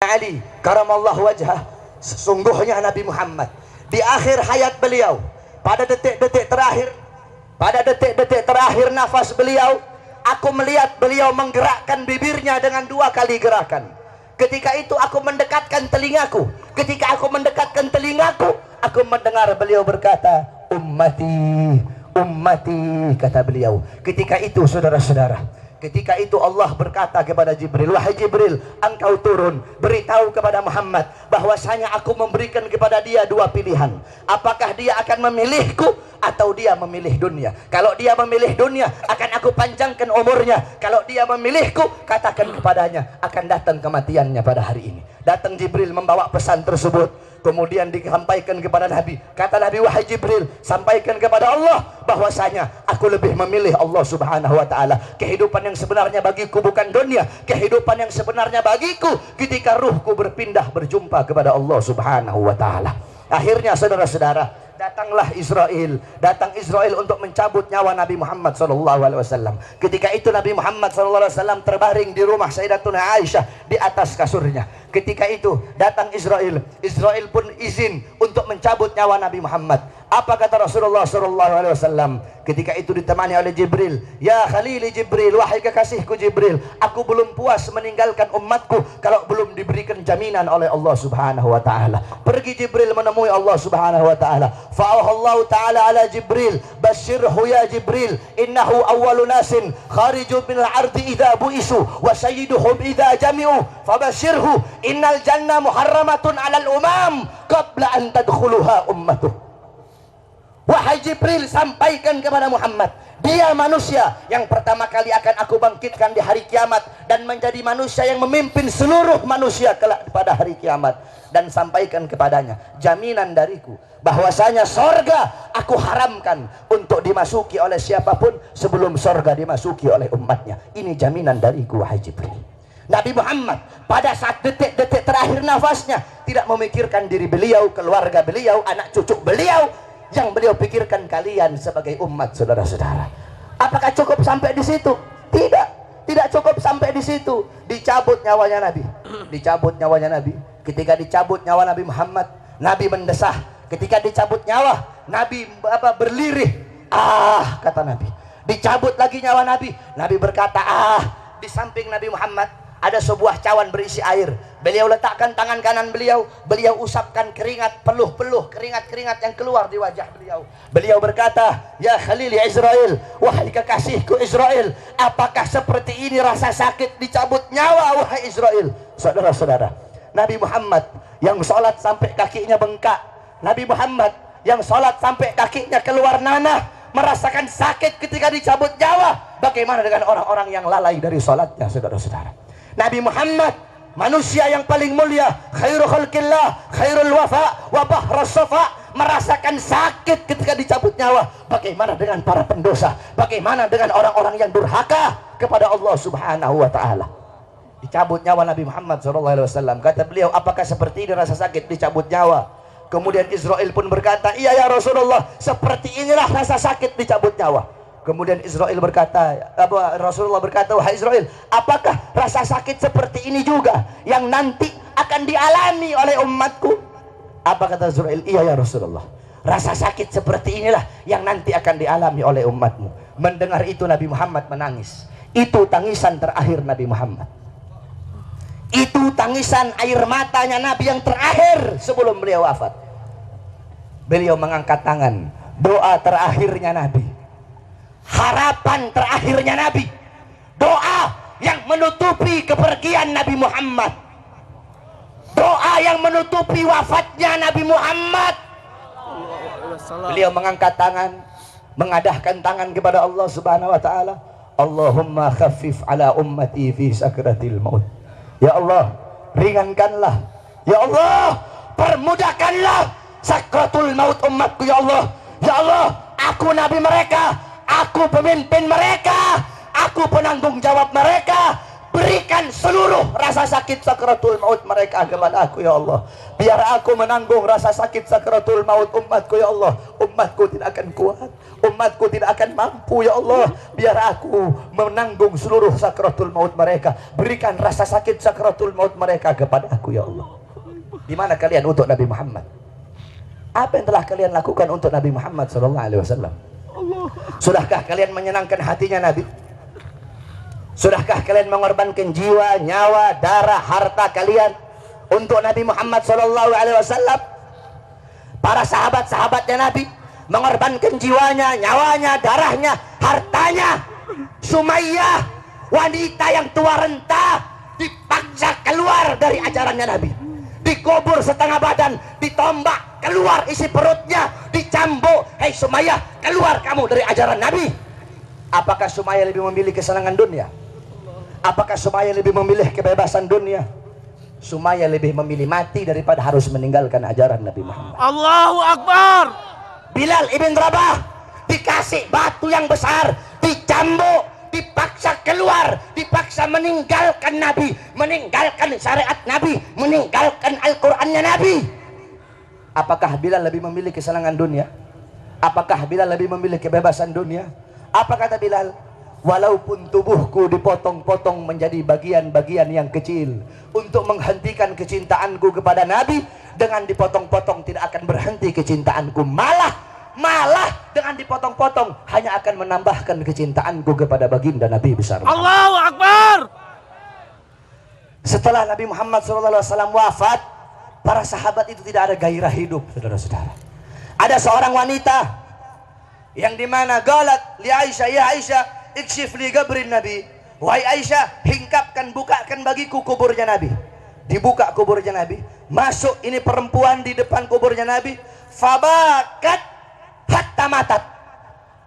Ali karamallahu wajhah, sesungguhnya Nabi Muhammad di akhir hayat beliau, pada detik-detik terakhir nafas beliau, aku melihat beliau menggerakkan bibirnya dengan 2 kali gerakan. Ketika itu aku mendekatkan telingaku. Ketika aku mendekatkan telingaku, aku mendengar beliau berkata, ummati, ummati, kata beliau. Ketika itu saudara-saudara, ketika itu Allah berkata kepada Jibril, wahai Jibril, engkau turun, beritahu kepada Muhammad bahwasanya aku memberikan kepada dia 2 pilihan. Apakah dia akan memilihku atau dia memilih dunia? Kalau dia memilih dunia, akan aku panjangkan umurnya. Kalau dia memilihku, katakan kepadanya akan datang kematiannya pada hari ini. Datang Jibril membawa pesan tersebut, kemudian disampaikan kepada Nabi. Kata Nabi, wahai Jibril, sampaikan kepada Allah bahwasanya aku lebih memilih Allah subhanahu wa ta'ala. Kehidupan yang sebenarnya bagiku bukan dunia. Kehidupan yang sebenarnya bagiku ketika ruhku berpindah berjumpa kepada Allah subhanahu wa ta'ala. Akhirnya saudara-saudara, datang Israel untuk mencabut nyawa Nabi Muhammad SAW. Ketika itu Nabi Muhammad SAW terbaring di rumah Sayyidatuna Aisyah di atas kasurnya. Ketika itu datang Israel pun izin untuk mencabut nyawa Nabi Muhammad. Apa kata Rasulullah SAW? Ketika itu ditemani oleh Jibril, ya Khalili Jibril, wahai kekasihku Jibril, aku belum puas meninggalkan umatku kalau belum diberikan jaminan oleh Allah subhanahu wa ta'ala. Pergi Jibril menemui Allah subhanahu wa ta'ala. Fa'auhallahu ta'ala ala Jibril, basyirhu ya Jibril, innahu awwalu nasin khariju minal ardi idha bu'isu wa sayyiduhum idha jami'u fabasyirhu innal jannah muharramatun alal umam qabla an tadkhuluha ummatuh. Wahai Jibril, sampaikan kepada Muhammad, dia manusia yang pertama kali akan aku bangkitkan di hari kiamat dan menjadi manusia yang memimpin seluruh manusia kelak pada hari kiamat. Dan sampaikan kepadanya jaminan dariku bahwasanya sorga aku haramkan untuk dimasuki oleh siapapun sebelum sorga dimasuki oleh umatnya. Ini jaminan dariku wahai Jibril. Nabi Muhammad pada saat detik-detik terakhir nafasnya tidak memikirkan diri beliau, keluarga beliau, anak cucu beliau. Yang beliau pikirkan kalian sebagai umat, saudara-saudara. Apakah cukup sampai di situ? Tidak cukup sampai di situ. Dicabut nyawanya Nabi. Dicabut nyawanya Nabi. Ketika dicabut nyawa Nabi Muhammad, Nabi mendesah. Ketika dicabut nyawa, Nabi berlirih. Ah, kata Nabi. Dicabut lagi nyawa Nabi. Nabi berkata, ah. Di samping Nabi Muhammad ada sebuah cawan berisi air. Beliau letakkan tangan kanan beliau, beliau usapkan keringat, peluh-peluh keringat-keringat yang keluar di wajah beliau. Beliau berkata, ya Khalil ya Israel, wahai kekasihku Israel, apakah seperti ini rasa sakit dicabut nyawa wahai Israel? Saudara-saudara, Nabi Muhammad yang sholat sampai kakinya bengkak, Nabi Muhammad yang sholat sampai kakinya keluar nanah, merasakan sakit ketika dicabut nyawa. Bagaimana dengan orang-orang yang lalai dari sholatnya, saudara-saudara? Nabi Muhammad, manusia yang paling mulia, khairul khalqillah, khairul wafa wa bahrus safa, merasakan sakit ketika dicabut nyawa. Bagaimana dengan para pendosa? Bagaimana dengan orang-orang yang durhaka kepada Allah subhanahu wa ta'ala? Dicabut nyawa Nabi Muhammad SAW. Kata beliau, apakah seperti ini rasa sakit dicabut nyawa? Kemudian Israel pun berkata, iya ya Rasulullah, seperti inilah rasa sakit dicabut nyawa. Kemudian Rasulullah berkata, wahai Israel, apakah rasa sakit seperti ini juga yang nanti akan dialami oleh umatku? Apa kata Israel? Iya ya Rasulullah, rasa sakit seperti inilah yang nanti akan dialami oleh umatmu. Mendengar itu Nabi Muhammad menangis. Itu tangisan terakhir Nabi Muhammad. Itu tangisan air matanya Nabi yang terakhir sebelum beliau wafat. Beliau mengangkat tangan, doa terakhirnya Nabi, harapan terakhirnya Nabi, doa yang menutupi kepergian Nabi Muhammad, doa yang menutupi wafatnya Nabi Muhammad. Beliau mengangkat tangan, mengadahkan tangan kepada Allah subhanahu wa ta'ala. Allahumma khaffif ala ummati fi sakratil maut. Ya Allah, ringankanlah. Ya Allah, permudahkanlah sakratul maut umatku. Ya Allah, ya Allah, aku nabi mereka, aku pemimpin mereka, aku penanggung jawab mereka. berikan seluruh rasa sakit sakratul maut mereka kepada aku ya Allah. Biar aku menanggung rasa sakit sakratul maut umatku ya Allah. Umatku tidak akan kuat, umatku tidak akan mampu ya Allah. Biar aku menanggung seluruh sakratul maut mereka. Berikan rasa sakit sakratul maut mereka kepada aku ya Allah. Di mana kalian untuk Nabi Muhammad? Apa yang telah kalian lakukan untuk Nabi Muhammad SAW? Sudahkah kalian menyenangkan hatinya Nabi? Sudahkah kalian mengorbankan jiwa, nyawa, darah, harta kalian untuk Nabi Muhammad SAW? Para sahabat-sahabatnya Nabi mengorbankan jiwanya, nyawanya, darahnya, hartanya. Sumayyah, wanita yang tua renta, dipaksa keluar dari ajarannya Nabi. Dikubur setengah badan, ditombak, keluar isi perutnya, dicambuk. Hei Sumayyah, keluar kamu dari ajaran Nabi. Apakah Sumayyah lebih memilih kesenangan dunia? Apakah Sumayyah lebih memilih kebebasan dunia? Sumayyah lebih memilih mati daripada harus meninggalkan ajaran Nabi Muhammad. Allahu Akbar. Bilal ibn Rabah dikasih batu yang besar, dicambuk, dipaksa keluar, dipaksa meninggalkan Nabi, meninggalkan syariat Nabi, meninggalkan Al-Qur'annya Nabi. Apakah Bilal lebih memilih kesenangan dunia? Apakah Bilal lebih memilih kebebasan dunia? Apa kata Bilal? Walaupun tubuhku dipotong-potong menjadi bagian-bagian yang kecil untuk menghentikan kecintaanku kepada Nabi, dengan dipotong-potong tidak akan berhenti kecintaanku, malah dengan dipotong-potong hanya akan menambahkan kecintaanku kepada baginda Nabi besar. Allahu Akbar. Setelah Nabi Muhammad SAW wafat, para sahabat itu tidak ada gairah hidup, saudara-saudara. Ada seorang wanita yang dimana galat li Aisyah, ya Aisyah, ikshif li gabrin Nabi. Wahai Aisyah, hingkapkan, bukakan bagiku kuburnya Nabi. Dibuka kuburnya Nabi, masuk ini perempuan di depan kuburnya Nabi. Fabakat hatta matat.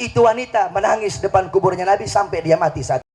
Itu wanita menangis depan kuburnya Nabi sampai dia mati saat